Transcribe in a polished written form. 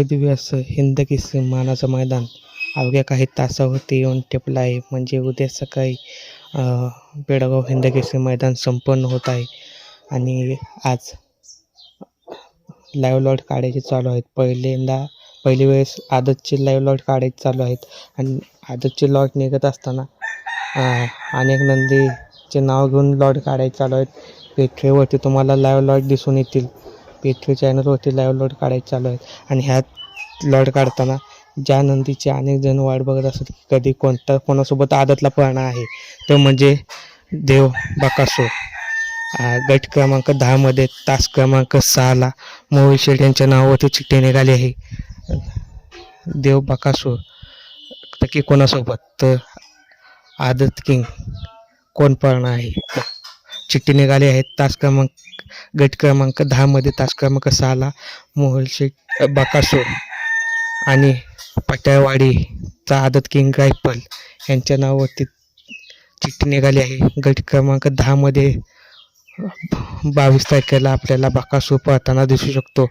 दिव्य असं हिंद केसरी मानाचं मैदान अवघ्या काही तासावरती येऊन टेपलं आहे. म्हणजे उद्या सकाळी बेळगाव हिंद केसरी मैदान संपन्न होत आहे आणि आज लाईव्ह लॉट काढायचे चालू आहेत. पहिली वेळेस आदतचे लाईव्ह लॉट काढायचे चालू आहेत आणि आदतचे लॉट निघत असताना अनेक नंदीचे नाव घेऊन लॉट काढायचे चालू आहेत. पेठेवरती तुम्हाला लाईव्ह लॉट दिसून येतील. पेठे चॅनलवरती लाईव्ह लॉट काढायचे चालू आहेत आणि ह्यात लॉट काढताना ज्या नंदीचे अनेक जण वाट बघत असतात कधी कोणासोबत आदतला पळणार आहे तो म्हणजे देव बकासूर. गट क्रमांक 10मध्ये तास क्रमांक 6ला मोहित शेठ यांच्या नावावरती चिठ्ठी निघाली आहे. देव बकासूर नक्की कोणासोबत तर आदत किंग कोण पळणार आहे. चिठ्ठी निघाली आहे गट क्रमांक 10मध्ये तास क्रमांक 6ला मोहित शेठ बकासूर आणि पट्यावाडीचा आदत किंग रायफल यांच्या नावावरती चिठ्ठी निघाली आहे. गट क्रमांक 10मध्ये 22 तारखेला आपल्याला बकासूर पळताना दिसू शकतो.